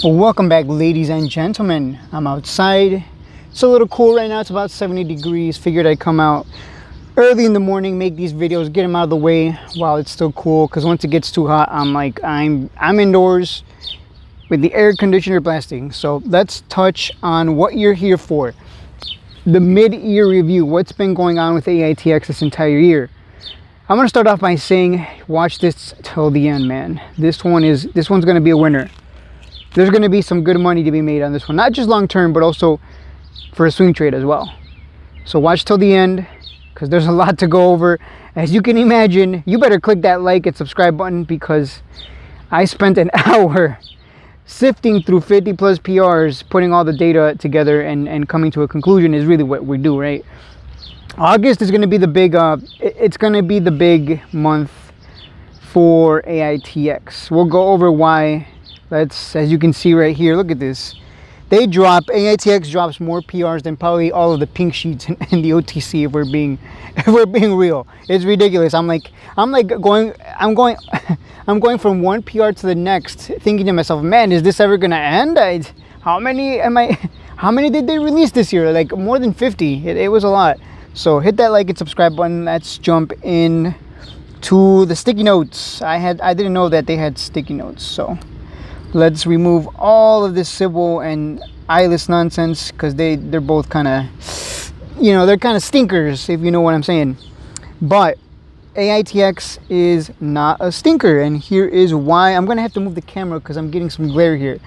Well, welcome back, ladies and gentlemen. I'm outside. It's a little cool right now. It's about 70 degrees. Figured I'd come out early in the morning, make these videos, get them out of the way while it's still cool, because once it gets too hot, I'm indoors with the air conditioner blasting. So let's touch on what you're here for. The mid-year review. What's been going on with Aitx this entire year? I'm gonna start off by saying, watch this till the end, man. This one's gonna be a winner. There's gonna be some good money to be made on this one, not just long term, but also for a swing trade as well. So watch till the end, because there's a lot to go over. As you can imagine, you better click that like and subscribe button, because I spent an hour sifting through 50 plus PRs, putting all the data together and coming to a conclusion is really what we do, right? August is going to be the big it's going to be the big month for Aitx. We'll go over why. Let's, as you can see right here, look at this. Aitx drops more PRs than probably all of the pink sheets in the OTC, if we're being real. It's ridiculous. I'm going I'm going from one PR to the next, thinking to myself, man, is this ever gonna end? How many did they release this year? Like more than 50. It was a lot. So hit that like and subscribe button. Let's jump in to the sticky notes. I didn't know that they had sticky notes, so let's remove all of this civil and eyeless nonsense, because they're both kind of, they're kind of stinkers, if you know what I'm saying. But Aitx is not a stinker, and here is why. I'm gonna have to move the camera because I'm getting some glare here,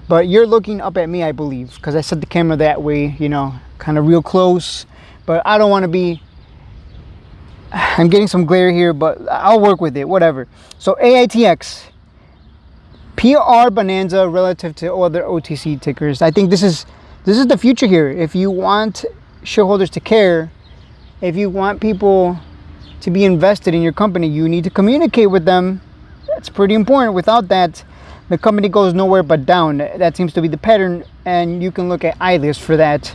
but you're looking up at me, I believe, because I set the camera that way, kind of real close. But I don't want to be, I'm getting some glare here, but I'll work with it, whatever. So Aitx, PR bonanza relative to other OTC tickers. I think this is the future here. If you want shareholders to care, if you want people to be invested in your company, you need to communicate with them. That's pretty important. Without that, the company goes nowhere but down. That seems to be the pattern, and you can look at Aitx for that.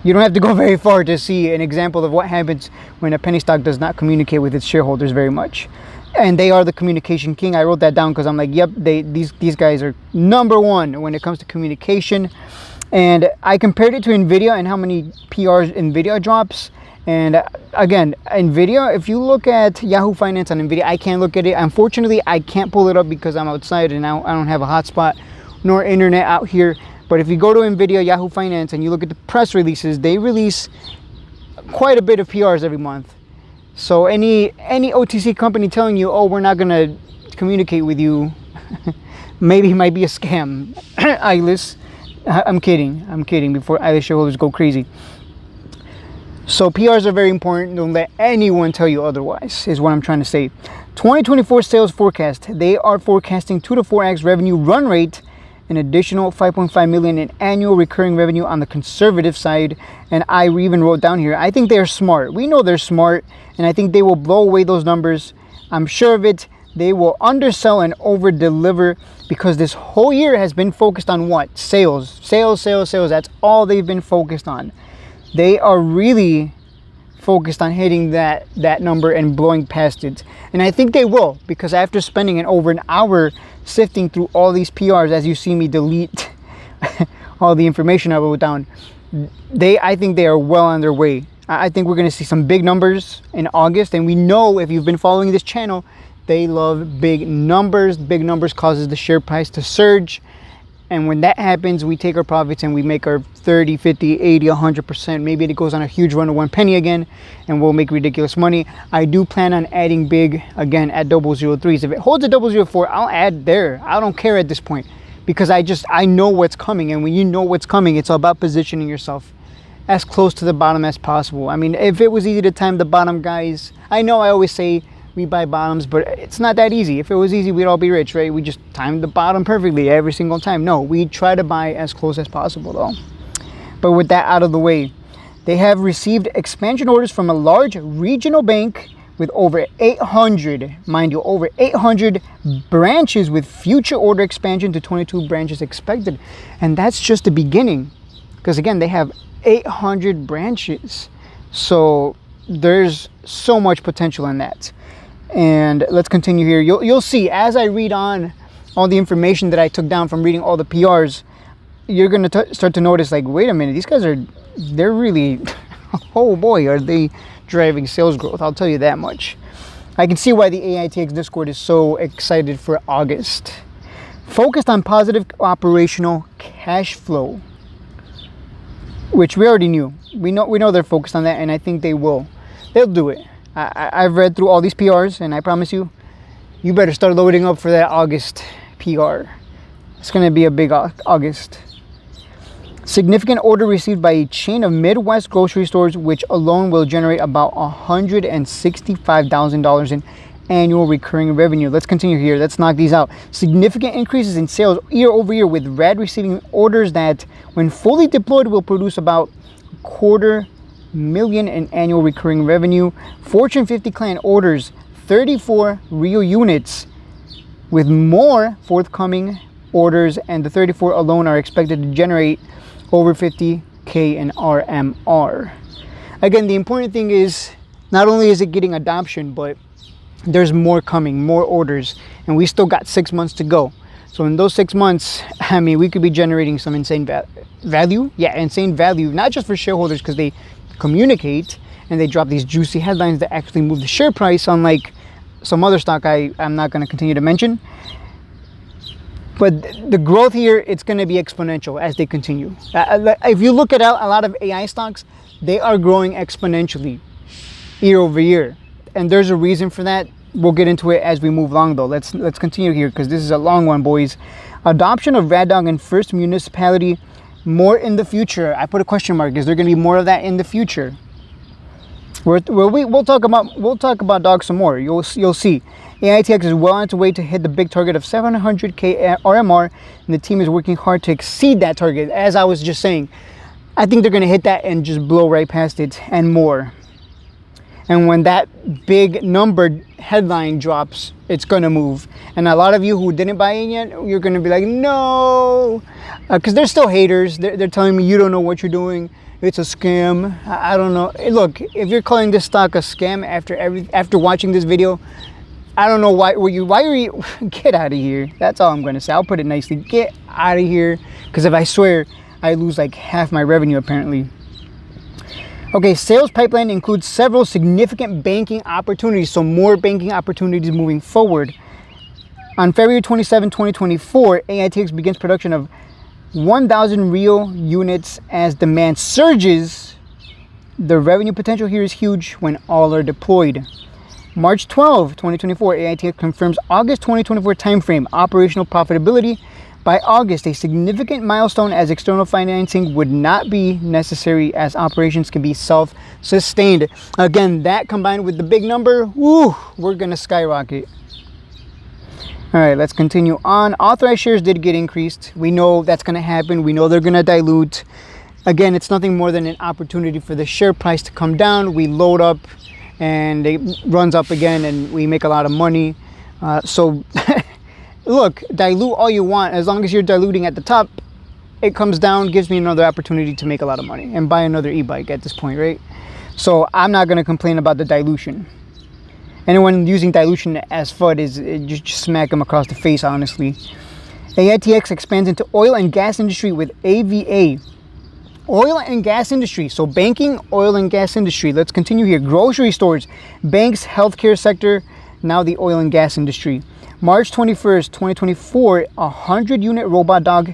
You don't have to go very far to see an example of what happens when a penny stock does not communicate with its shareholders very much. And they are the communication king. I wrote that down because I'm like, yep, these guys are number one when it comes to communication. And I compared it to NVIDIA and how many PRs NVIDIA drops. And again, NVIDIA, if you look at Yahoo Finance on NVIDIA, I can't look at it. Unfortunately, I can't pull it up because I'm outside and I don't have a hotspot nor internet out here. But if you go to NVIDIA, Yahoo Finance, and you look at the press releases, they release quite a bit of PRs every month. So any OTC company telling you, oh, we're not going to communicate with you, maybe it might be a scam. Eyeless. I'm kidding before Eyeless shareholders go crazy. So PRs are very important. Don't let anyone tell you otherwise, is what I'm trying to say. 2024 sales forecast. They are forecasting 2 to 4x revenue run rate, an additional 5.5 million in annual recurring revenue on the conservative side. And I even wrote down here, I think they're smart. We know they're smart, and I think they will blow away those numbers. I'm sure of it. They will undersell and over deliver, because this whole year has been focused on what? Sales. That's all they've been focused on. They are really focused on hitting that number and blowing past it. And I think they will, because after spending over an hour sifting through all these PRs, as you see me delete all the information I wrote down, I think they are well on their way. I think we're going to see some big numbers in August, and we know, if you've been following this channel, they love big numbers. Big numbers causes the share price to surge, and when that happens, we take our profits and we make our 30, 50, 80, 100%. Maybe it goes on a huge run to 1 penny again, and we'll make ridiculous money. I do plan on adding big again at 003s. If it holds a 004, I'll add there. I don't care at this point, because I know what's coming. And when you know what's coming, it's all about positioning yourself as close to the bottom as possible. I mean, if it was easy to time the bottom, guys, I know I always say we buy bottoms, but it's not that easy. If it was easy, we'd all be rich, right? We just time the bottom perfectly every single time. No, we try to buy as close as possible though. But with that out of the way, they have received expansion orders from a large regional bank with over 800, mind you, over 800 branches, with future order expansion to 22 branches expected. And that's just the beginning, because again, they have 800 branches. So there's so much potential in that. And let's continue here. You'll see as I read on all the information that I took down from reading all the PRs, you're going to start to notice, like, wait a minute, these guys they're really, oh boy, are they driving sales growth. I'll tell you that much. I can see why the Aitx Discord is so excited for August. Focused on positive operational cash flow, which we already knew. We know they're focused on that, and I think they'll do it. I've read through all these PRs, and I promise you better start loading up for that August PR. It's going to be a big August. Significant order received by a chain of Midwest grocery stores, which alone will generate about $165,000 in annual recurring revenue. Let's continue here. Let's knock these out. Significant increases in sales year over year, with RAD receiving orders that, when fully deployed, will produce about $250,000 in annual recurring revenue. Fortune 50 client orders 34 real units, with more forthcoming orders, and the 34 alone are expected to generate over $50K in RMR. Again, the important thing is, not only is it getting adoption, but there's more coming, more orders, and we still got 6 months to go. So in those 6 months, I mean, we could be generating some insane value. Yeah, insane value, not just for shareholders because they communicate and they drop these juicy headlines that actually move the share price, unlike some other stock I'm not going to continue to mention. But the growth here, it's going to be exponential as they continue. If you look at a lot of AI stocks, they are growing exponentially year over year. And there's a reason for that. We'll get into it as we move along, though. Let's continue here, because this is a long one, boys. Adoption of RADDOG in first municipality, more in the future. I put a question mark. Is there going to be more of that in the future? We'll talk about dog some more. You'll see. Aitx is well on its way to hit the big target of 700K RMR, and the team is working hard to exceed that target. As I was just saying, I think they're going to hit that and just blow right past it and more. And when that big number headline drops, it's going to move. And a lot of you who didn't buy in yet, you're going to be like, no, because they're still haters. They're telling me you don't know what you're doing. It's a scam. I don't know. Look, if you're calling this stock a scam after watching this video, I don't know why are you get out of here. That's all I'm going to say. I'll put it nicely. Get out of here, because if I swear, I lose like half my revenue apparently. Okay, sales pipeline includes several significant banking opportunities, so more banking opportunities moving forward. On February 27, 2024, Aitx begins production of 1,000 real units as demand surges. The revenue potential here is huge when all are deployed. March 12, 2024, Aitx confirms August 2024 timeframe. Operational profitability by August, a significant milestone, as external financing would not be necessary as operations can be self-sustained. Again, that combined with the big number, woo, we're going to skyrocket. All right, let's continue on. Authorized shares did get increased. We know that's going to happen. We know they're going to dilute. Again, it's nothing more than an opportunity for the share price to come down. We load up and it runs up again and we make a lot of money. So look, dilute all you want. As long as you're diluting at the top, it comes down, gives me another opportunity to make a lot of money and buy another e-bike at this point, right? So I'm not going to complain about the dilution. Anyone using dilution as FUD is just smack them across the face, honestly. Aitx expands into oil and gas industry with AVA. Oil and gas industry. So banking, oil and gas industry. Let's continue here. Grocery stores, banks, healthcare sector, now the oil and gas industry. March 21st, 2024, 100-unit robot dog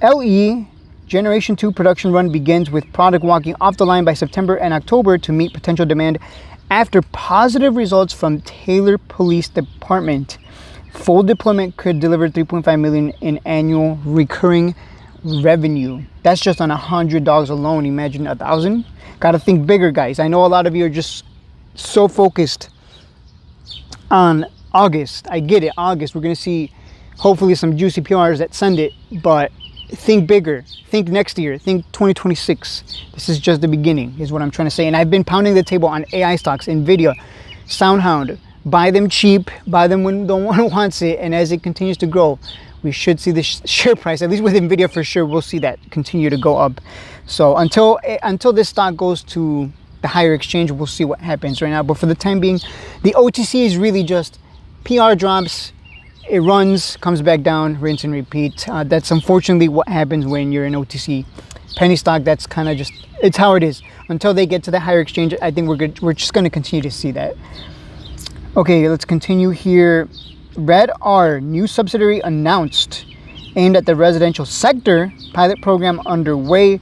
LE Generation 2 production run begins, with product walking off the line by September and October to meet potential demand after positive results from Taylor Police Department. Full deployment could deliver $3.5 million in annual recurring revenue. That's just on 100 dogs alone. Imagine 1,000. Gotta think bigger, guys. I know a lot of you are just so focused on August. I get it. August, we're gonna see hopefully some juicy PRs that send it, but think bigger. Think next year. Think 2026. This is just the beginning, is what I'm trying to say. And I've been pounding the table on AI stocks, Nvidia, SoundHound. Buy them cheap, buy them when no one wants it, and as it continues to grow, we should see the share price, at least with Nvidia for sure, we'll see that continue to go up. So until this stock goes to the higher exchange, we'll see what happens right now. But for the time being, the OTC is really just PR drops, it runs, comes back down, rinse and repeat. That's unfortunately what happens when you're in OTC. Penny stock, that's kind of just, it's how it is. Until they get to the higher exchange, I think we're just going to continue to see that. Okay, let's continue here. Red R, new subsidiary announced, aimed at the residential sector, pilot program underway.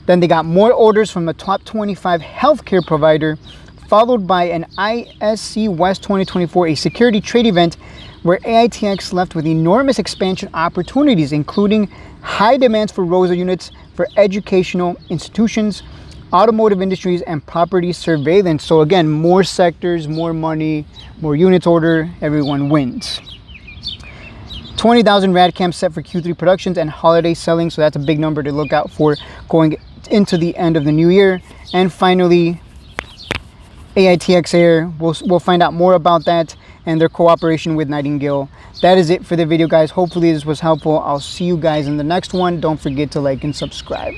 Then they got more orders from a top 25 healthcare provider, followed by an ISC West 2024, a security trade event where Aitx left with enormous expansion opportunities, including high demands for ROSA units for educational institutions, automotive industries, and property surveillance. So again, more sectors, more money, more units order, everyone wins. 20,000 rad cams set for Q3 productions and holiday selling, so that's a big number to look out for going into the end of the new year. And finally, Aitx Air, we'll find out more about that and their cooperation with Nightingale. That is it for the video, guys. Hopefully this was helpful. I'll see you guys in the next one. Don't forget to like and subscribe.